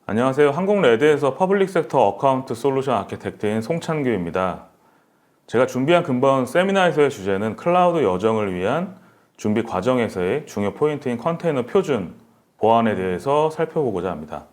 안녕하세요. 한국레드에서 퍼블릭 섹터 어카운트 솔루션 아키텍트인 송찬규입니다. 제가 준비한 근본 세미나에서의 주제는 클라우드 여정을 위한 준비 과정에서의 중요 포인트인 컨테이너 표준, 보안에 대해서 살펴보고자 합니다.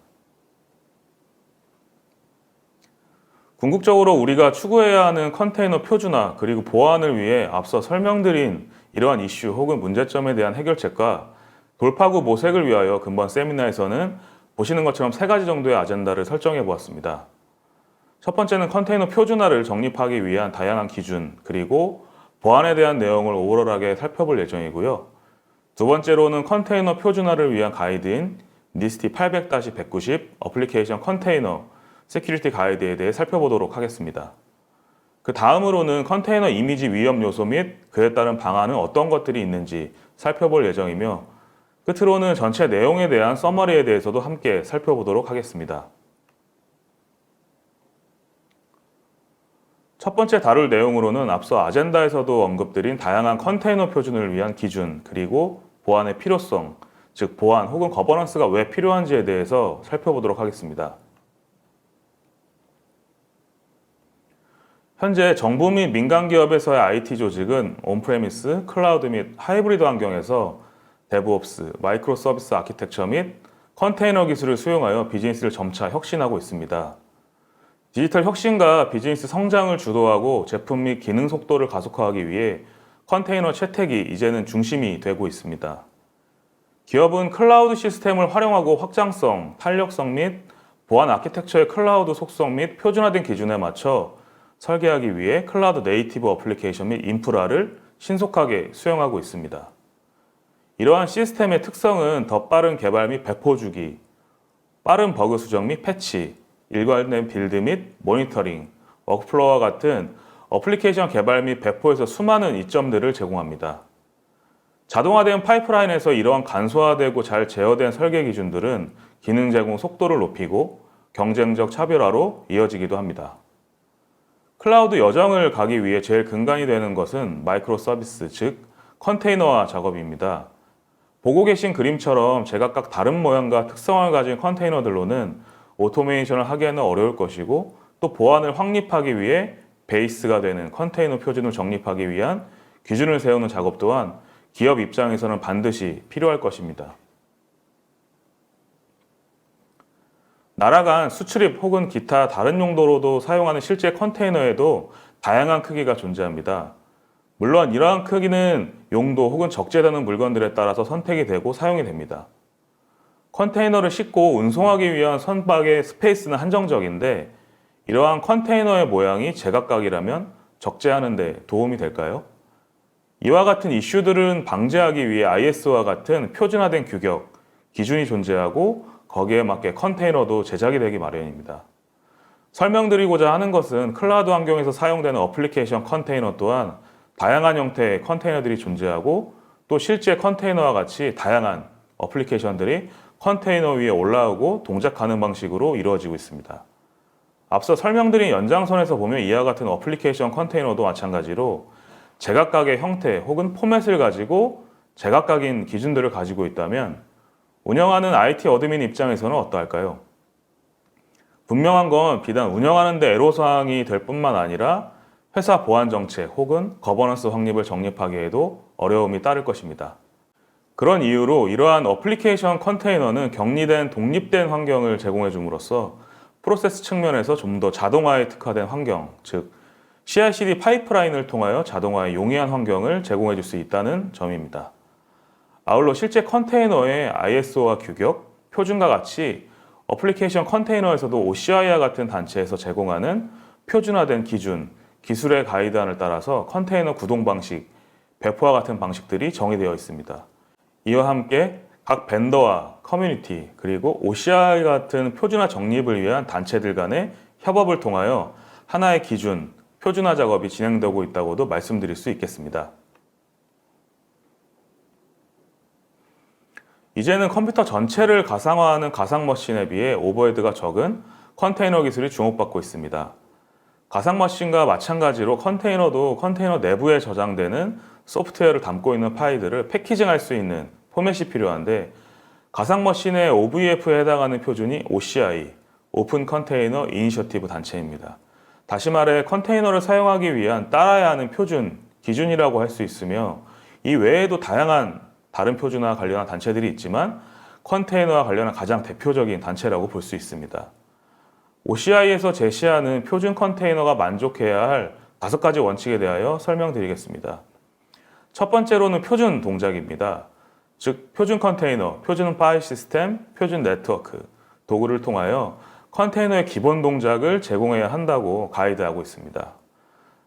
궁극적으로 우리가 추구해야 하는 컨테이너 표준화 그리고 보안을 위해 앞서 설명드린 이러한 이슈 혹은 문제점에 대한 해결책과 돌파구 모색을 위하여 근본 세미나에서는 보시는 것처럼 세 가지 정도의 아젠다를 설정해 보았습니다. 첫 번째는 컨테이너 표준화를 정립하기 위한 다양한 기준, 그리고 보안에 대한 내용을 오버롤하게 살펴볼 예정이고요. 두 번째로는 컨테이너 표준화를 위한 가이드인 NIST 800-190 어플리케이션 컨테이너 세큐리티 가이드에 대해 살펴보도록 하겠습니다. 그 다음으로는 컨테이너 이미지 위험 요소 및 그에 따른 방안은 어떤 것들이 있는지 살펴볼 예정이며, 끝으로는 전체 내용에 대한 서머리에 대해서도 함께 살펴보도록 하겠습니다. 첫 번째 다룰 내용으로는 앞서 아젠다에서도 언급드린 다양한 컨테이너 표준을 위한 기준, 그리고 보안의 필요성, 즉 보안 혹은 거버넌스가 왜 필요한지에 대해서 살펴보도록 하겠습니다. 현재 정부 및 민간 기업에서의 IT 조직은 온프레미스, 클라우드 및 하이브리드 환경에서 데브옵스, 마이크로 서비스 아키텍처 및 컨테이너 기술을 수용하여 비즈니스를 점차 혁신하고 있습니다. 디지털 혁신과 비즈니스 성장을 주도하고 제품 및 기능 속도를 가속화하기 위해 컨테이너 채택이 이제는 중심이 되고 있습니다. 기업은 클라우드 시스템을 활용하고 확장성, 탄력성 및 보안 아키텍처의 클라우드 속성 및 표준화된 기준에 맞춰 설계하기 위해 클라우드 네이티브 어플리케이션 및 인프라를 신속하게 수용하고 있습니다. 이러한 시스템의 특성은 더 빠른 개발 및 배포 주기, 빠른 버그 수정 및 패치, 일관된 빌드 및 모니터링, 워크플로우와 같은 어플리케이션 개발 및 배포에서 수많은 이점들을 제공합니다. 자동화된 파이프라인에서 이러한 간소화되고 잘 제어된 설계 기준들은 기능 제공 속도를 높이고 경쟁적 차별화로 이어지기도 합니다. 클라우드 여정을 가기 위해 제일 근간이 되는 것은 마이크로 서비스, 즉 컨테이너화 작업입니다. 보고 계신 그림처럼 제각각 다른 모양과 특성을 가진 컨테이너들로는 오토메이션을 하기에는 어려울 것이고, 또 보안을 확립하기 위해 베이스가 되는 컨테이너 표준을 정립하기 위한 기준을 세우는 작업 또한 기업 입장에서는 반드시 필요할 것입니다. 나라 간 수출입 혹은 기타 다른 용도로도 사용하는 실제 컨테이너에도 다양한 크기가 존재합니다. 물론 이러한 크기는 용도 혹은 적재되는 물건들에 따라서 선택이 되고 사용이 됩니다. 컨테이너를 싣고 운송하기 위한 선박의 스페이스는 한정적인데, 이러한 컨테이너의 모양이 제각각이라면 적재하는 데 도움이 될까요? 이와 같은 이슈들은 방지하기 위해 ISO와 같은 표준화된 규격, 기준이 존재하고 거기에 맞게 컨테이너도 제작이 되기 마련입니다. 설명드리고자 하는 것은 클라우드 환경에서 사용되는 어플리케이션 컨테이너 또한 다양한 형태의 컨테이너들이 존재하고, 또 실제 컨테이너와 같이 다양한 어플리케이션들이 컨테이너 위에 올라오고 동작하는 방식으로 이루어지고 있습니다. 앞서 설명드린 연장선에서 보면 이와 같은 어플리케이션 컨테이너도 마찬가지로 제각각의 형태 혹은 포맷을 가지고 제각각인 기준들을 가지고 있다면 운영하는 IT 어드민 입장에서는 어떠할까요? 분명한 건 비단 운영하는 데 애로사항이 될 뿐만 아니라 회사 보안 정책 혹은 거버넌스 확립을 정립하기에도 어려움이 따를 것입니다. 그런 이유로 이러한 어플리케이션 컨테이너는 격리된 독립된 환경을 제공해 줌으로써 프로세스 측면에서 좀 더 자동화에 특화된 환경, 즉 CI/CD 파이프라인을 통하여 자동화에 용이한 환경을 제공해 줄 수 있다는 점입니다. 아울러 실제 컨테이너의 ISO와 규격, 표준과 같이 어플리케이션 컨테이너에서도 OCI와 같은 단체에서 제공하는 표준화된 기준, 기술의 가이드안을 따라서 컨테이너 구동 방식, 배포와 같은 방식들이 정의되어 있습니다. 이와 함께 각 벤더와 커뮤니티, 그리고 OCI 같은 표준화 정립을 위한 단체들 간의 협업을 통하여 하나의 기준, 표준화 작업이 진행되고 있다고도 말씀드릴 수 있겠습니다. 이제는 컴퓨터 전체를 가상화하는 가상머신에 비해 오버헤드가 적은 컨테이너 기술이 주목받고 있습니다. 가상머신과 마찬가지로 컨테이너도 컨테이너 내부에 저장되는 소프트웨어를 담고 있는 파일들을 패키징할 수 있는 포맷이 필요한데, 가상 머신의 OVF에 해당하는 표준이 OCI, 오픈 컨테이너 이니셔티브 단체입니다. 다시 말해 컨테이너를 사용하기 위한 따라야 하는 표준, 기준이라고 할 수 있으며 이 외에도 다양한 다른 표준과 관련한 단체들이 있지만 컨테이너와 관련한 가장 대표적인 단체라고 볼 수 있습니다. OCI에서 제시하는 표준 컨테이너가 만족해야 할 5가지 원칙에 대하여 설명드리겠습니다. 첫 번째로는 표준 동작입니다. 즉 표준 컨테이너, 표준 파일 시스템, 표준 네트워크, 도구를 통하여 컨테이너의 기본 동작을 제공해야 한다고 가이드하고 있습니다.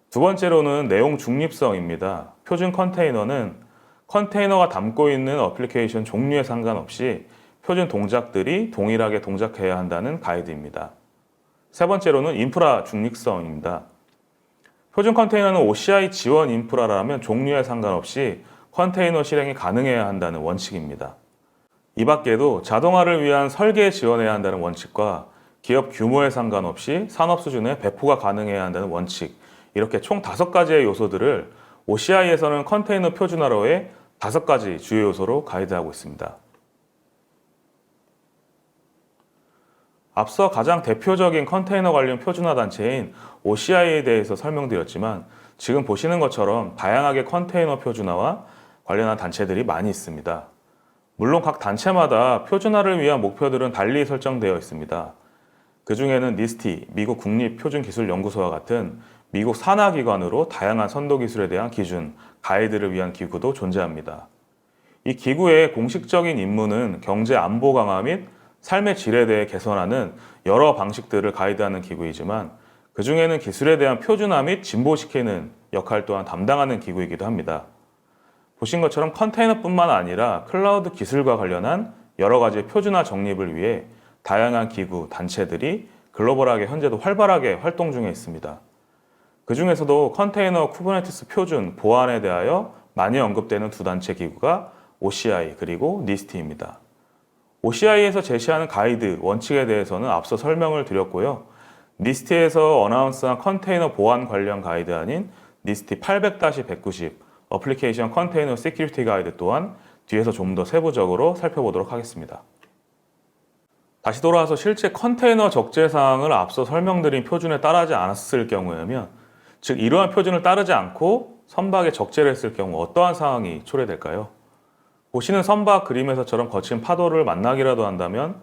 두 번째로는 내용 중립성입니다. 표준 컨테이너는 컨테이너가 담고 있는 어플리케이션 종류에 상관없이 표준 동작들이 동일하게 동작해야 한다는 가이드입니다. 세 번째로는 인프라 중립성입니다. 표준 컨테이너는 OCI 지원 인프라라면 종류에 상관없이 컨테이너 실행이 가능해야 한다는 원칙입니다. 이 밖에도 자동화를 위한 설계에 지원해야 한다는 원칙과 기업 규모에 상관없이 산업 수준의 배포가 가능해야 한다는 원칙, 이렇게 총 5가지의 요소들을 OCI에서는 컨테이너 표준화로의 5가지 주요 요소로 가이드하고 있습니다. 앞서 가장 대표적인 컨테이너 관련 표준화 단체인 OCI에 대해서 설명드렸지만 지금 보시는 것처럼 다양하게 컨테이너 표준화와 관련한 단체들이 많이 있습니다. 물론 각 단체마다 표준화를 위한 목표들은 달리 설정되어 있습니다. 그 중에는 니스티, 미국 국립표준기술연구소와 같은 미국 산하기관으로 다양한 선도기술에 대한 기준, 가이드를 위한 기구도 존재합니다. 이 기구의 공식적인 임무는 경제 안보 강화 및 삶의 질에 대해 개선하는 여러 방식들을 가이드하는 기구이지만 그 중에는 기술에 대한 표준화 및 진보시키는 역할 또한 담당하는 기구이기도 합니다. 보신 것처럼 컨테이너뿐만 아니라 클라우드 기술과 관련한 여러 가지 표준화 정립을 위해 다양한 기구, 단체들이 글로벌하게 현재도 활발하게 활동 중에 있습니다. 그 중에서도 컨테이너 쿠버네티스 표준 보안에 대하여 많이 언급되는 두 단체 기구가 OCI 그리고 니스티입니다. OCI에서 제시하는 가이드, 원칙에 대해서는 앞서 설명을 드렸고요. 니스티에서 어나운스한 컨테이너 보안 관련 가이드 아닌 니스티 800-190 어플리케이션 컨테이너 시큐리티 가이드 또한 뒤에서 좀 더 세부적으로 살펴보도록 하겠습니다. 다시 돌아와서 실제 컨테이너 적재 사항을 앞서 설명드린 표준에 따르지 않았을 경우에면, 즉 이러한 표준을 따르지 않고 선박에 적재를 했을 경우 어떠한 상황이 초래될까요? 보시는 선박 그림에서처럼 거친 파도를 만나기라도 한다면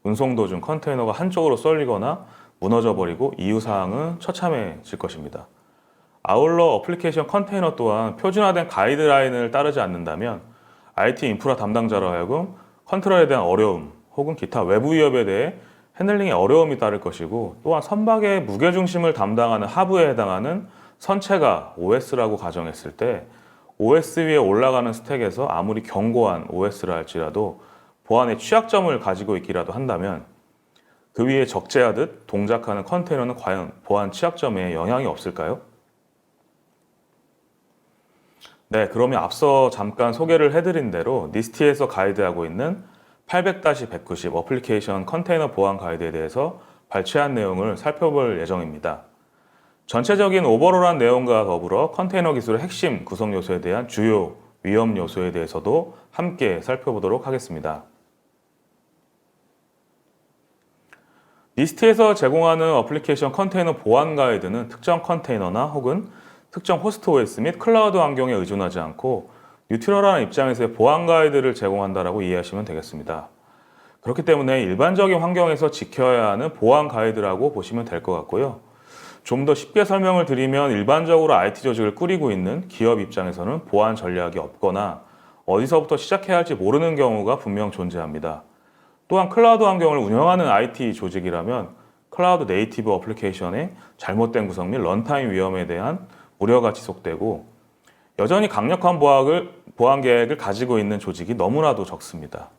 운송 도중 컨테이너가 한쪽으로 쏠리거나 무너져 버리고 이유 사항은 처참해질 것입니다. 아울러 어플리케이션 컨테이너 또한 표준화된 가이드라인을 따르지 않는다면 IT 인프라 담당자로 하여금 컨트롤에 대한 어려움 혹은 기타 외부 위협에 대해 핸들링에 어려움이 따를 것이고, 또한 선박의 무게중심을 담당하는 하부에 해당하는 선체가 OS라고 가정했을 때 OS 위에 올라가는 스택에서 아무리 견고한 OS라 할지라도 보안의 취약점을 가지고 있기라도 한다면 그 위에 적재하듯 동작하는 컨테이너는 과연 보안 취약점에 영향이 없을까요? 네, 그러면 앞서 잠깐 소개를 해드린 대로 니스티에서 가이드하고 있는 800-190 어플리케이션 컨테이너 보안 가이드에 대해서 발췌한 내용을 살펴볼 예정입니다. 전체적인 오버롤한 내용과 더불어 컨테이너 기술의 핵심 구성 요소에 대한 주요 위험 요소에 대해서도 함께 살펴보도록 하겠습니다. 니스티에서 제공하는 어플리케이션 컨테이너 보안 가이드는 특정 컨테이너나 혹은 특정 호스트 OS 및 클라우드 환경에 의존하지 않고 뉴트럴한 입장에서의 보안 가이드를 제공한다고 이해하시면 되겠습니다. 그렇기 때문에 일반적인 환경에서 지켜야 하는 보안 가이드라고 보시면 될 것 같고요. 좀 더 쉽게 설명을 드리면 일반적으로 IT 조직을 꾸리고 있는 기업 입장에서는 보안 전략이 없거나 어디서부터 시작해야 할지 모르는 경우가 분명 존재합니다. 또한 클라우드 환경을 운영하는 IT 조직이라면 클라우드 네이티브 어플리케이션의 잘못된 구성 및 런타임 위험에 대한 우려가 지속되고 여전히 강력한 보안 계획을 가지고 있는 조직이 너무나도 적습니다.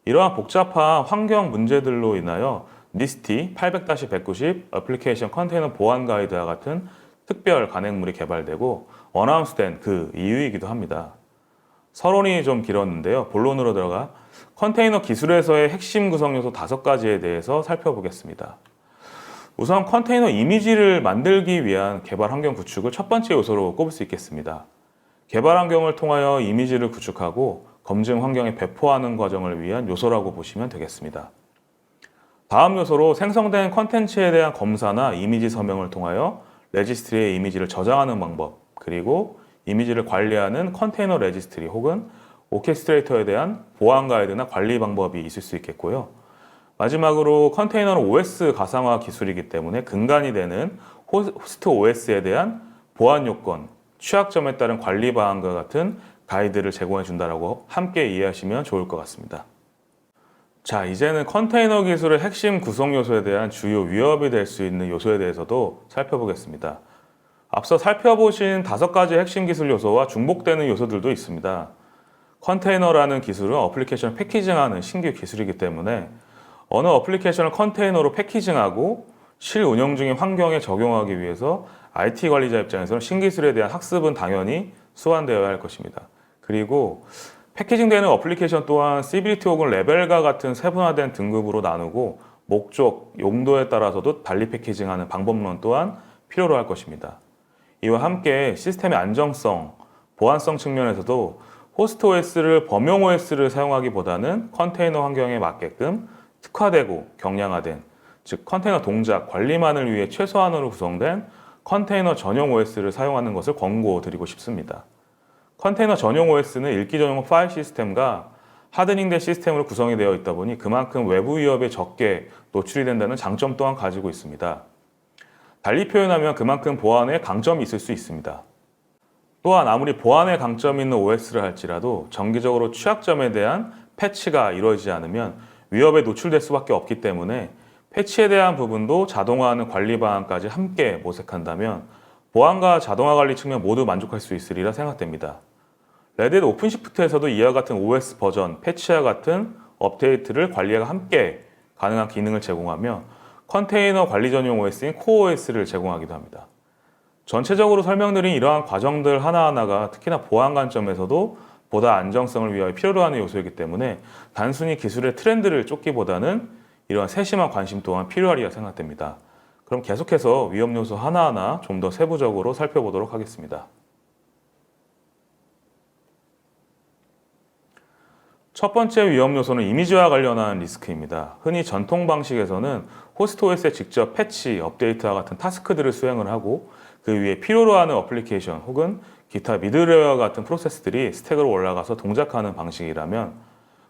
이러한 복잡한 환경 문제들로 인하여 니스티 800-190 어플리케이션 컨테이너 보안 가이드와 같은 특별 간행물이 개발되고 어나운스된 그 이유이기도 합니다. 서론이 좀 길었는데요. 본론으로 들어가 컨테이너 기술에서의 핵심 구성 요소 5가지에 대해서 살펴보겠습니다. 우선 컨테이너 이미지를 만들기 위한 개발 환경 구축을 첫 번째 요소로 꼽을 수 있겠습니다. 개발 환경을 통하여 이미지를 구축하고 검증 환경에 배포하는 과정을 위한 요소라고 보시면 되겠습니다. 다음 요소로 생성된 컨텐츠에 대한 검사나 이미지 서명을 통하여 레지스트리의 이미지를 저장하는 방법, 그리고 이미지를 관리하는 컨테이너 레지스트리 혹은 오케스트레이터에 대한 보안 가이드나 관리 방법이 있을 수 있겠고요. 마지막으로 컨테이너는 OS 가상화 기술이기 때문에 근간이 되는 호스트 OS에 대한 보안 요건, 취약점에 따른 관리 방안과 같은 가이드를 제공해 준다라고 함께 이해하시면 좋을 것 같습니다. 자, 이제는 컨테이너 기술의 핵심 구성 요소에 대한 주요 위협이 될 수 있는 요소에 대해서도 살펴보겠습니다. 앞서 살펴보신 5가지 핵심 기술 요소와 중복되는 요소들도 있습니다. 컨테이너라는 기술은 어플리케이션을 패키징하는 신규 기술이기 때문에 어느 어플리케이션을 컨테이너로 패키징하고 실운영 중인 환경에 적용하기 위해서 IT 관리자 입장에서는 신기술에 대한 학습은 당연히 수반되어야 할 것입니다. 그리고 패키징되는 어플리케이션 또한 CBT 혹은 레벨과 같은 세분화된 등급으로 나누고 목적, 용도에 따라서도 달리 패키징하는 방법론 또한 필요로 할 것입니다. 이와 함께 시스템의 안정성, 보안성 측면에서도 호스트 OS를 범용 OS를 사용하기보다는 컨테이너 환경에 맞게끔 특화되고 경량화된, 즉 컨테이너 동작, 관리만을 위해 최소한으로 구성된 컨테이너 전용 OS를 사용하는 것을 권고드리고 싶습니다. 컨테이너 전용 OS는 읽기 전용 파일 시스템과 하드닝된 시스템으로 구성이 되어 있다 보니 그만큼 외부 위협에 적게 노출이 된다는 장점 또한 가지고 있습니다. 달리 표현하면 그만큼 보안에 강점이 있을 수 있습니다. 또한 아무리 보안에 강점이 있는 OS를 할지라도 정기적으로 취약점에 대한 패치가 이루어지지 않으면 위협에 노출될 수밖에 없기 때문에 패치에 대한 부분도 자동화하는 관리 방안까지 함께 모색한다면 보안과 자동화 관리 측면 모두 만족할 수 있으리라 생각됩니다. 레딧 오픈시프트에서도 이와 같은 OS 버전, 패치와 같은 업데이트를 관리가 함께 가능한 기능을 제공하며 컨테이너 관리 전용 OS인 CoreOS를 제공하기도 합니다. 전체적으로 설명드린 이러한 과정들 하나하나가 특히나 보안 관점에서도 보다 안정성을 위하여 필요로 하는 요소이기 때문에 단순히 기술의 트렌드를 쫓기보다는 이러한 세심한 관심 또한 필요하리라 생각됩니다. 그럼 계속해서 위험 요소 하나하나 좀 더 세부적으로 살펴보도록 하겠습니다. 첫 번째 위험 요소는 이미지와 관련한 리스크입니다. 흔히 전통 방식에서는 호스트 OS에 직접 패치, 업데이트와 같은 타스크들을 수행을 하고 그 위에 필요로 하는 어플리케이션 혹은 기타 미들웨어와 같은 프로세스들이 스택으로 올라가서 동작하는 방식이라면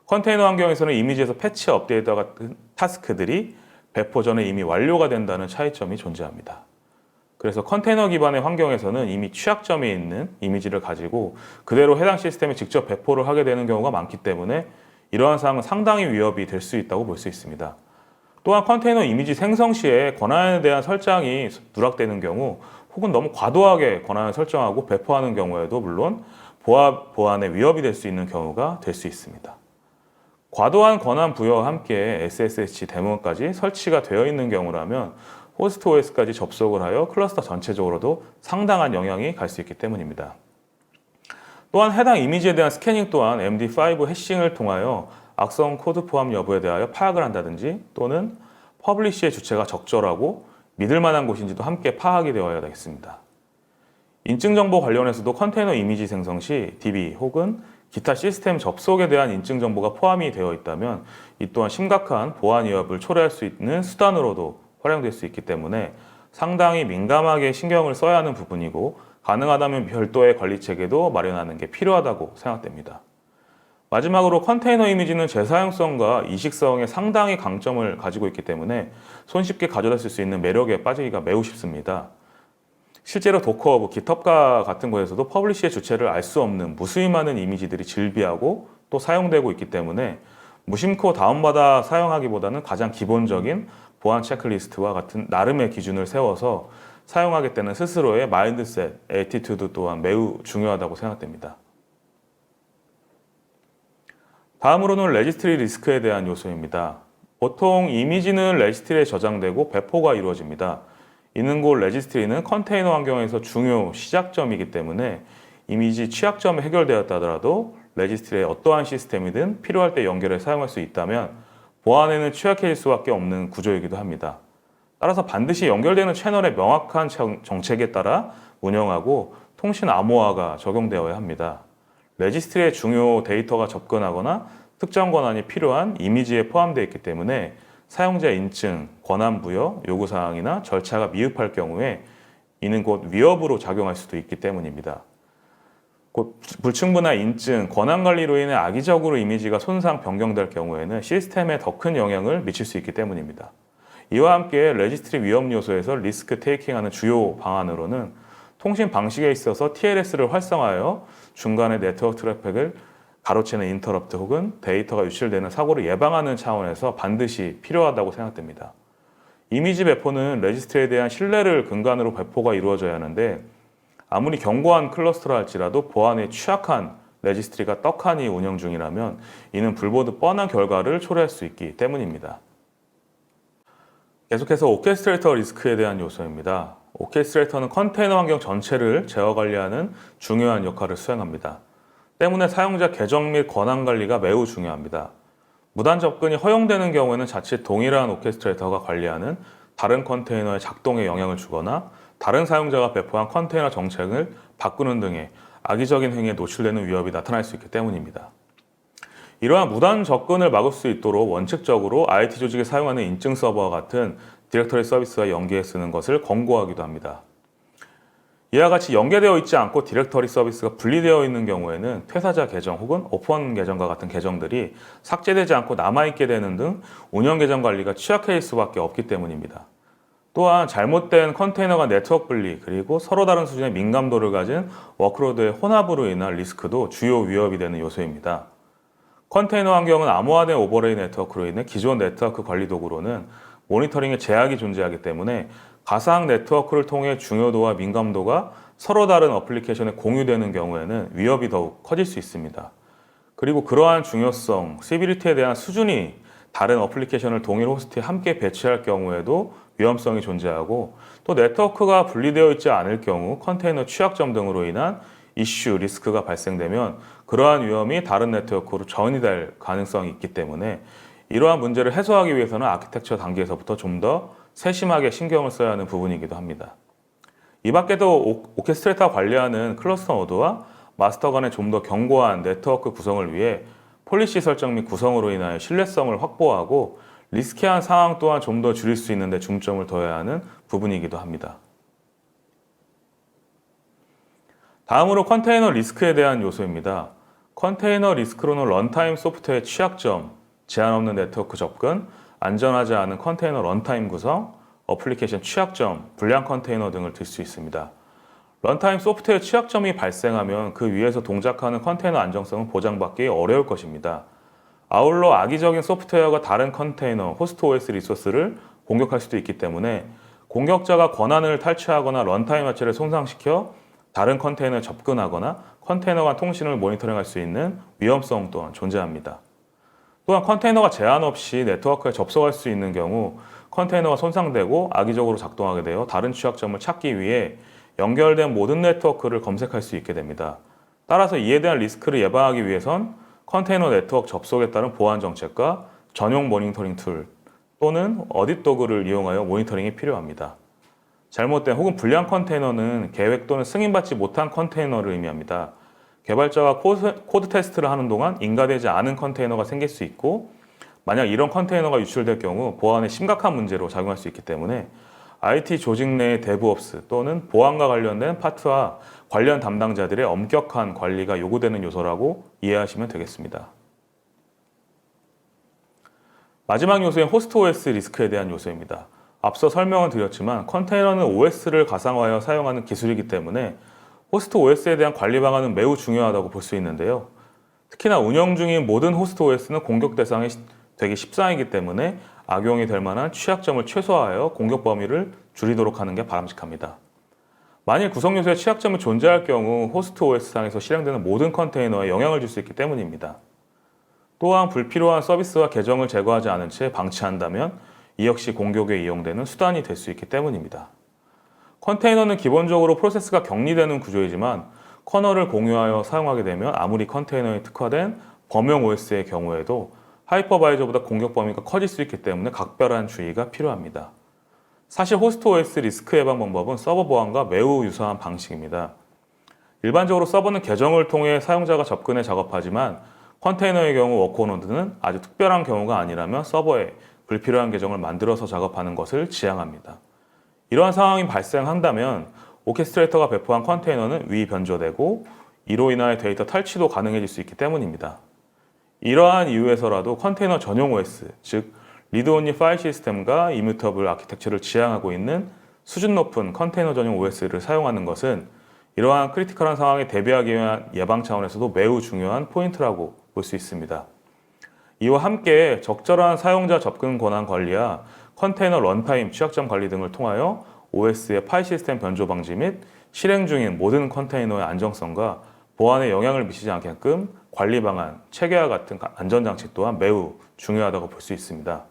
컨테이너 환경에서는 이미지에서 패치, 업데이트와 같은 타스크들이 배포 전에 이미 완료가 된다는 차이점이 존재합니다. 그래서 컨테이너 기반의 환경에서는 이미 취약점이 있는 이미지를 가지고 그대로 해당 시스템에 직접 배포를 하게 되는 경우가 많기 때문에 이러한 사항은 상당히 위협이 될 수 있다고 볼 수 있습니다. 또한 컨테이너 이미지 생성 시에 권한에 대한 설정이 누락되는 경우 혹은 너무 과도하게 권한을 설정하고 배포하는 경우에도 물론 보안에 위협이 될 수 있는 경우가 될 수 있습니다. 과도한 권한 부여와 함께 SSH 데모까지 설치가 되어 있는 경우라면 호스트 OS까지 접속을 하여 클러스터 전체적으로도 상당한 영향이 갈 수 있기 때문입니다. 또한 해당 이미지에 대한 스캐닝 또한 MD5 해싱을 통하여 악성 코드 포함 여부에 대하여 파악을 한다든지 또는 퍼블리시의 주체가 적절하고 믿을 만한 곳인지도 함께 파악이 되어야 되겠습니다. 인증정보 관련해서도 컨테이너 이미지 생성 시 DB 혹은 기타 시스템 접속에 대한 인증 정보가 포함이 되어 있다면 이 또한 심각한 보안 위협을 초래할 수 있는 수단으로도 활용될 수 있기 때문에 상당히 민감하게 신경을 써야 하는 부분이고 가능하다면 별도의 관리 체계도 마련하는 게 필요하다고 생각됩니다. 마지막으로 컨테이너 이미지는 재사용성과 이식성에 상당히 강점을 가지고 있기 때문에 손쉽게 가져다 쓸 수 있는 매력에 빠지기가 매우 쉽습니다. 실제로 도커, 깃허브과 같은 곳에서도 퍼블리시의 주체를 알 수 없는 무수히 많은 이미지들이 즐비하고 또 사용되고 있기 때문에 무심코 다운받아 사용하기보다는 가장 기본적인 보안 체크리스트와 같은 나름의 기준을 세워서 사용하겠다는 스스로의 마인드셋, 애티튜드 또한 매우 중요하다고 생각됩니다. 다음으로는 레지스트리 리스크에 대한 요소입니다. 보통 이미지는 레지스트리에 저장되고 배포가 이루어집니다. 있는 곳 레지스트리는 컨테이너 환경에서 중요 시작점이기 때문에 이미지 취약점이 해결되었다 하더라도 레지스트리의 어떠한 시스템이든 필요할 때 연결해 사용할 수 있다면 보안에는 취약해질 수밖에 없는 구조이기도 합니다. 따라서 반드시 연결되는 채널의 명확한 정책에 따라 운영하고 통신 암호화가 적용되어야 합니다. 레지스트리의 중요 데이터가 접근하거나 특정 권한이 필요한 이미지에 포함되어 있기 때문에 사용자 인증, 권한 부여, 요구사항이나 절차가 미흡할 경우에 이는 곧 위협으로 작용할 수도 있기 때문입니다. 곧 불충분한 인증, 권한 관리로 인해 악의적으로 이미지가 손상, 변경될 경우에는 시스템에 더 큰 영향을 미칠 수 있기 때문입니다. 이와 함께 레지스트리 위험 요소에서 리스크 테이킹하는 주요 방안으로는 통신 방식에 있어서 TLS를 활성화하여 중간에 네트워크 트래픽을 가로채는 인터럽트 혹은 데이터가 유출되는 사고를 예방하는 차원에서 반드시 필요하다고 생각됩니다. 이미지 배포는 레지스트리에 대한 신뢰를 근간으로 배포가 이루어져야 하는데 아무리 견고한 클러스터라 할지라도 보안에 취약한 레지스트리가 떡하니 운영 중이라면 이는 불보듯 뻔한 결과를 초래할 수 있기 때문입니다. 계속해서 오케스트레이터 리스크에 대한 요소입니다. 오케스트레이터는 컨테이너 환경 전체를 제어 관리하는 중요한 역할을 수행합니다. 때문에 사용자 계정 및 권한 관리가 매우 중요합니다. 무단 접근이 허용되는 경우에는 자칫 동일한 오케스트레이터가 관리하는 다른 컨테이너의 작동에 영향을 주거나 다른 사용자가 배포한 컨테이너 정책을 바꾸는 등의 악의적인 행위에 노출되는 위협이 나타날 수 있기 때문입니다. 이러한 무단 접근을 막을 수 있도록 원칙적으로 IT 조직이 사용하는 인증 서버와 같은 디렉터리 서비스와 연계해 쓰는 것을 권고하기도 합니다. 이와 같이 연계되어 있지 않고 디렉터리 서비스가 분리되어 있는 경우에는 퇴사자 계정 혹은 오픈 계정과 같은 계정들이 삭제되지 않고 남아있게 되는 등 운영 계정 관리가 취약해질 수밖에 없기 때문입니다. 또한 잘못된 컨테이너 간 네트워크 분리 그리고 서로 다른 수준의 민감도를 가진 워크로드의 혼합으로 인한 리스크도 주요 위협이 되는 요소입니다. 컨테이너 환경은 암호화된 오버레이 네트워크로 인해 기존 네트워크 관리 도구로는 모니터링에 제약이 존재하기 때문에 가상 네트워크를 통해 중요도와 민감도가 서로 다른 어플리케이션에 공유되는 경우에는 위협이 더욱 커질 수 있습니다. 그리고 그러한 중요성, 시비리티에 대한 수준이 다른 어플리케이션을 동일 호스트에 함께 배치할 경우에도 위험성이 존재하고 또 네트워크가 분리되어 있지 않을 경우 컨테이너 취약점 등으로 인한 이슈, 리스크가 발생되면 그러한 위험이 다른 네트워크로 전이될 가능성이 있기 때문에 이러한 문제를 해소하기 위해서는 아키텍처 단계에서부터 좀 더 세심하게 신경을 써야 하는 부분이기도 합니다. 이 밖에도 오케스트레이터 관리하는 클러스터 노드와 마스터 간의 좀 더 견고한 네트워크 구성을 위해 폴리시 설정 및 구성으로 인하여 신뢰성을 확보하고 리스키한 상황 또한 좀 더 줄일 수 있는 데 중점을 둬야 하는 부분이기도 합니다. 다음으로 컨테이너 리스크에 대한 요소입니다. 컨테이너 리스크로는 런타임 소프트웨어의 취약점, 제한 없는 네트워크 접근, 안전하지 않은 컨테이너 런타임 구성, 어플리케이션 취약점, 불량 컨테이너 등을 들 수 있습니다. 런타임 소프트웨어 취약점이 발생하면 그 위에서 동작하는 컨테이너 안정성은 보장받기 어려울 것입니다. 아울러 악의적인 소프트웨어가 다른 컨테이너, 호스트 OS 리소스를 공격할 수도 있기 때문에 공격자가 권한을 탈취하거나 런타임 자체를 손상시켜 다른 컨테이너에 접근하거나 컨테이너 간 통신을 모니터링할 수 있는 위험성 또한 존재합니다. 또한 컨테이너가 제한 없이 네트워크에 접속할 수 있는 경우 컨테이너가 손상되고 악의적으로 작동하게 되어 다른 취약점을 찾기 위해 연결된 모든 네트워크를 검색할 수 있게 됩니다. 따라서 이에 대한 리스크를 예방하기 위해선 컨테이너 네트워크 접속에 따른 보안 정책과 전용 모니터링 툴 또는 어딧 도구를 이용하여 모니터링이 필요합니다. 잘못된 혹은 불량 컨테이너는 계획 또는 승인받지 못한 컨테이너를 의미합니다. 개발자가 코드 테스트를 하는 동안 인가되지 않은 컨테이너가 생길 수 있고 만약 이런 컨테이너가 유출될 경우 보안에 심각한 문제로 작용할 수 있기 때문에 IT 조직 내의 데브옵스 또는 보안과 관련된 파트와 관련 담당자들의 엄격한 관리가 요구되는 요소라고 이해하시면 되겠습니다. 마지막 요소인 호스트 OS 리스크에 대한 요소입니다. 앞서 설명을 드렸지만 컨테이너는 OS를 가상화하여 사용하는 기술이기 때문에 호스트 OS에 대한 관리 방안은 매우 중요하다고 볼 수 있는데요. 특히나 운영 중인 모든 호스트 OS는 공격 대상이 되기 십상이기 때문에 악용이 될 만한 취약점을 최소화하여 공격 범위를 줄이도록 하는 게 바람직합니다. 만일 구성 요소에 취약점이 존재할 경우 호스트 OS상에서 실행되는 모든 컨테이너에 영향을 줄 수 있기 때문입니다. 또한 불필요한 서비스와 계정을 제거하지 않은 채 방치한다면 이 역시 공격에 이용되는 수단이 될 수 있기 때문입니다. 컨테이너는 기본적으로 프로세스가 격리되는 구조이지만 커널을 공유하여 사용하게 되면 아무리 컨테이너에 특화된 범용 OS의 경우에도 하이퍼바이저보다 공격 범위가 커질 수 있기 때문에 각별한 주의가 필요합니다. 사실 호스트 OS 리스크 예방 방법은 서버 보안과 매우 유사한 방식입니다. 일반적으로 서버는 계정을 통해 사용자가 접근해 작업하지만 컨테이너의 경우 워크어로드는 아주 특별한 경우가 아니라면 서버에 불필요한 계정을 만들어서 작업하는 것을 지향합니다. 이러한 상황이 발생한다면 오케스트레이터가 배포한 컨테이너는 위 변조되고 이로 인하여 데이터 탈취도 가능해질 수 있기 때문입니다. 이러한 이유에서라도 컨테이너 전용 OS, 즉 리드 온리 파일 시스템과 이뮤터블 아키텍처를 지향하고 있는 수준 높은 컨테이너 전용 OS를 사용하는 것은 이러한 크리티컬한 상황에 대비하기 위한 예방 차원에서도 매우 중요한 포인트라고 볼 수 있습니다. 이와 함께 적절한 사용자 접근 권한 관리와 컨테이너 런타임 취약점 관리 등을 통하여 OS의 파일 시스템 변조 방지 및 실행 중인 모든 컨테이너의 안정성과 보안에 영향을 미치지 않게끔 관리 방안, 체계와 같은 안전장치 또한 매우 중요하다고 볼 수 있습니다.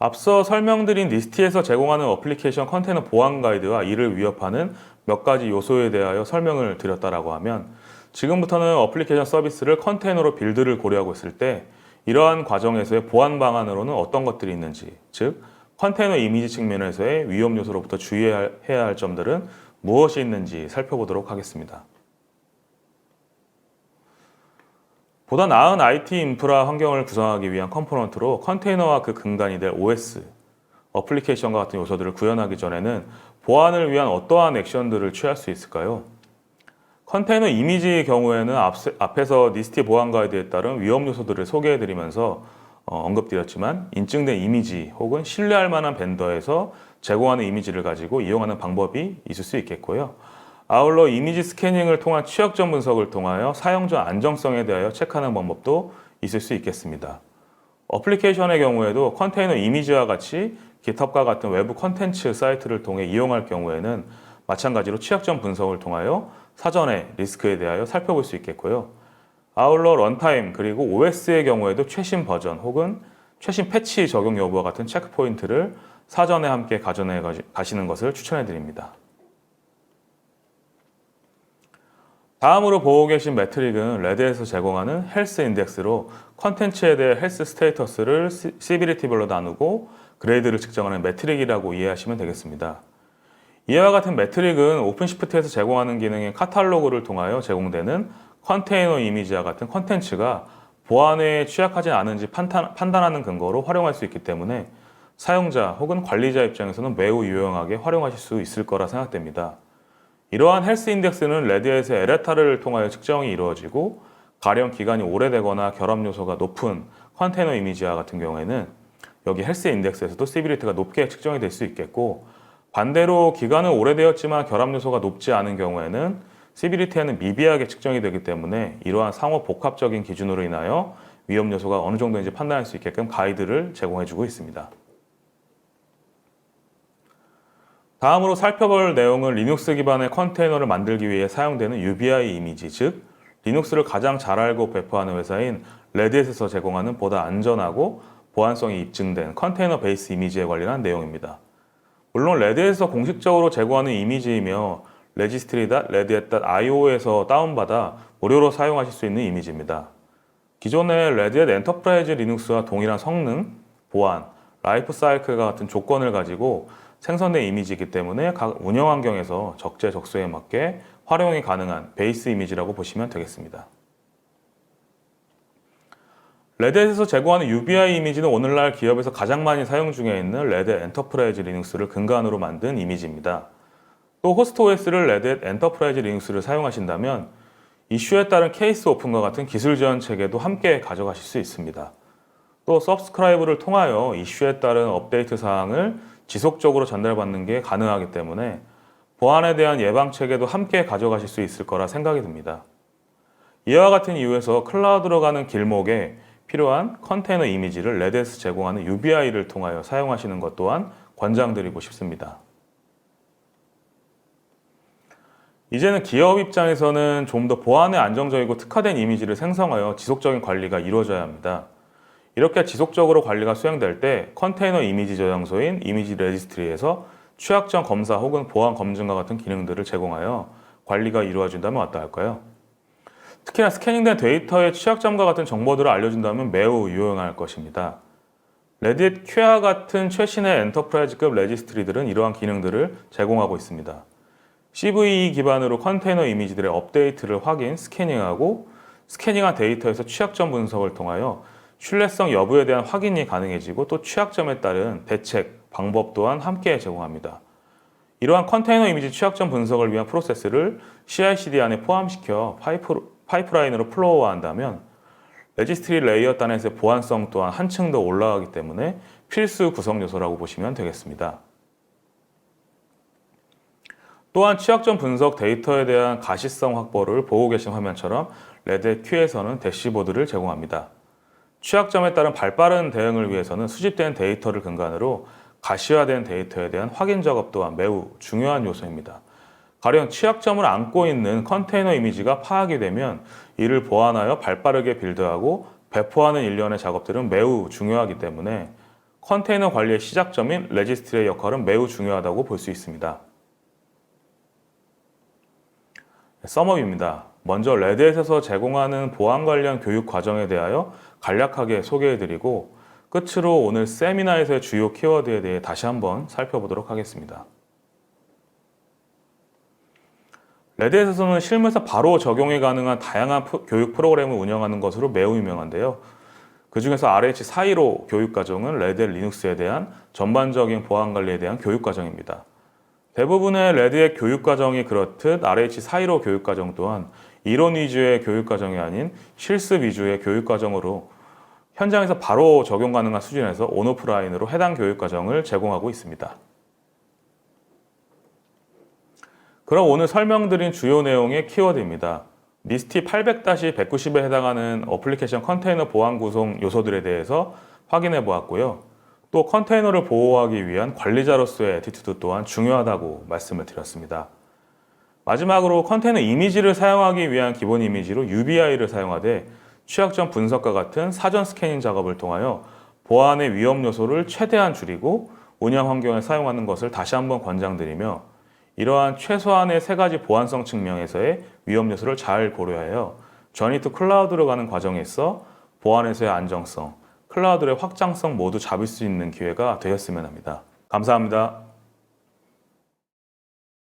앞서 설명드린 니스티에서 제공하는 어플리케이션 컨테이너 보안 가이드와 이를 위협하는 몇 가지 요소에 대하여 설명을 드렸다라고 하면 지금부터는 어플리케이션 서비스를 컨테이너로 빌드를 고려하고 있을 때 이러한 과정에서의 보안 방안으로는 어떤 것들이 있는지, 즉 컨테이너 이미지 측면에서의 위험 요소로부터 주의해야 할 점들은 무엇이 있는지 살펴보도록 하겠습니다. 보다 나은 IT 인프라 환경을 구성하기 위한 컴포넌트로 컨테이너와 그 근간이 될 OS, 어플리케이션과 같은 요소들을 구현하기 전에는 보안을 위한 어떠한 액션들을 취할 수 있을까요? 컨테이너 이미지의 경우에는 앞에서 니스티 보안 가이드에 따른 위험 요소들을 소개해드리면서 언급드렸지만 인증된 이미지 혹은 신뢰할 만한 벤더에서 제공하는 이미지를 가지고 이용하는 방법이 있을 수 있겠고요. 아울러 이미지 스캐닝을 통한 취약점 분석을 통하여 사용자 안정성에 대하여 체크하는 방법도 있을 수 있겠습니다. 어플리케이션의 경우에도 컨테이너 이미지와 같이 GitHub과 같은 외부 컨텐츠 사이트를 통해 이용할 경우에는 마찬가지로 취약점 분석을 통하여 사전에 리스크에 대하여 살펴볼 수 있겠고요. 아울러 런타임 그리고 OS의 경우에도 최신 버전 혹은 최신 패치 적용 여부와 같은 체크 포인트를 사전에 함께 가져내 가시는 것을 추천해 드립니다. 다음으로 보고 계신 매트릭은 레드에서 제공하는 헬스 인덱스로 컨텐츠에 대해 헬스 스테이터스를 시비리티별로 나누고 그레이드를 측정하는 매트릭이라고 이해하시면 되겠습니다. 이와 같은 매트릭은 오픈시프트에서 제공하는 기능인 카탈로그를 통하여 제공되는 컨테이너 이미지와 같은 컨텐츠가 보안에 취약하지 않은지 판단하는 근거로 활용할 수 있기 때문에 사용자 혹은 관리자 입장에서는 매우 유용하게 활용하실 수 있을 거라 생각됩니다. 이러한 헬스 인덱스는 레드햇의 에레타를 통하여 측정이 이루어지고 가령 기간이 오래되거나 결합 요소가 높은 컨테이너 이미지와 같은 경우에는 여기 헬스 인덱스에서도 시비리티가 높게 측정이 될 수 있겠고 반대로 기간은 오래되었지만 결합 요소가 높지 않은 경우에는 시비리티에는 미비하게 측정이 되기 때문에 이러한 상호 복합적인 기준으로 인하여 위험 요소가 어느 정도인지 판단할 수 있게끔 가이드를 제공해주고 있습니다. 다음으로 살펴볼 내용은 리눅스 기반의 컨테이너를 만들기 위해 사용되는 UBI 이미지, 즉 리눅스를 가장 잘 알고 배포하는 회사인 레드햇에서 제공하는 보다 안전하고 보안성이 입증된 컨테이너 베이스 이미지에 관련한 내용입니다. 물론 레드햇에서 공식적으로 제공하는 이미지이며 registry.redhat.io에서 다운받아 무료로 사용하실 수 있는 이미지입니다. 기존의 레드햇 엔터프라이즈 리눅스와 동일한 성능, 보안, 라이프 사이클과 같은 조건을 가지고 생성된 이미지이기 때문에 각 운영 환경에서 적재적소에 맞게 활용이 가능한 베이스 이미지라고 보시면 되겠습니다. 레드햇에서 제공하는 UBI 이미지는 오늘날 기업에서 가장 많이 사용 중에 있는 레드햇 엔터프라이즈 리눅스를 근간으로 만든 이미지입니다. 또 호스트 OS를 레드햇 엔터프라이즈 리눅스를 사용하신다면 이슈에 따른 케이스 오픈과 같은 기술 지원 체계도 함께 가져가실 수 있습니다. 또 서브스크라이브를 통하여 이슈에 따른 업데이트 사항을 지속적으로 전달받는 게 가능하기 때문에 보안에 대한 예방 체계도 함께 가져가실 수 있을 거라 생각이 듭니다. 이와 같은 이유에서 클라우드로 가는 길목에 필요한 컨테이너 이미지를 레드햇에서 제공하는 UBI를 통하여 사용하시는 것 또한 권장드리고 싶습니다. 이제는 기업 입장에서는 좀 더 보안에 안정적이고 특화된 이미지를 생성하여 지속적인 관리가 이루어져야 합니다. 이렇게 지속적으로 관리가 수행될 때 컨테이너 이미지 저장소인 이미지 레지스트리에서 취약점 검사 혹은 보안 검증과 같은 기능들을 제공하여 관리가 이루어진다면 어떠할까요? 특히나 스캐닝된 데이터의 취약점과 같은 정보들을 알려준다면 매우 유용할 것입니다. 레딧 큐와 같은 최신의 엔터프라이즈급 레지스트리들은 이러한 기능들을 제공하고 있습니다. CVE 기반으로 컨테이너 이미지들의 업데이트를 확인, 스캐닝하고 스캐닝한 데이터에서 취약점 분석을 통하여 신뢰성 여부에 대한 확인이 가능해지고 또 취약점에 따른 대책, 방법 또한 함께 제공합니다. 이러한 컨테이너 이미지 취약점 분석을 위한 프로세스를 CI/CD 안에 포함시켜 파이프라인으로 플로어화한다면 레지스트리 레이어 단에서의 보안성 또한 한층 더 올라가기 때문에 필수 구성 요소라고 보시면 되겠습니다. 또한 취약점 분석 데이터에 대한 가시성 확보를 보고 계신 화면처럼 레드 Q에서는 대시보드를 제공합니다. 취약점에 따른 발빠른 대응을 위해서는 수집된 데이터를 근간으로 가시화된 데이터에 대한 확인 작업 또한 매우 중요한 요소입니다. 가령 취약점을 안고 있는 컨테이너 이미지가 파악이 되면 이를 보완하여 발빠르게 빌드하고 배포하는 일련의 작업들은 매우 중요하기 때문에 컨테이너 관리의 시작점인 레지스트리의 역할은 매우 중요하다고 볼 수 있습니다. 썸업입니다. 먼저 레드햇에서 제공하는 보안 관련 교육 과정에 대하여 간략하게 소개해드리고 끝으로 오늘 세미나에서의 주요 키워드에 대해 다시 한번 살펴보도록 하겠습니다. 레드햇에서는 실무에서 바로 적용이 가능한 다양한 교육 프로그램을 운영하는 것으로 매우 유명한데요. 그 중에서 RH415 교육과정은 레드햇 리눅스에 대한 전반적인 보안 관리에 대한 교육과정입니다. 대부분의 레드햇 교육과정이 그렇듯 RH415 교육과정 또한 이론 위주의 교육과정이 아닌 실습 위주의 교육과정으로 현장에서 바로 적용 가능한 수준에서 온오프라인으로 해당 교육과정을 제공하고 있습니다. 그럼 오늘 설명드린 주요 내용의 키워드입니다. 미스티 800-190에 해당하는 어플리케이션 컨테이너 보안 구성 요소들에 대해서 확인해 보았고요. 또 컨테이너를 보호하기 위한 관리자로서의 애티튜드 또한 중요하다고 말씀을 드렸습니다. 마지막으로 컨테이너 이미지를 사용하기 위한 기본 이미지로 UBI를 사용하되 취약점 분석과 같은 사전 스캐닝 작업을 통하여 보안의 위험 요소를 최대한 줄이고 운영 환경에 사용하는 것을 다시 한번 권장드리며 이러한 최소한의 세 가지 보안성 측면에서의 위험 요소를 잘 고려하여 저니 투 클라우드로 가는 과정에 있어 보안에서의 안정성, 클라우드의 확장성 모두 잡을 수 있는 기회가 되었으면 합니다. 감사합니다.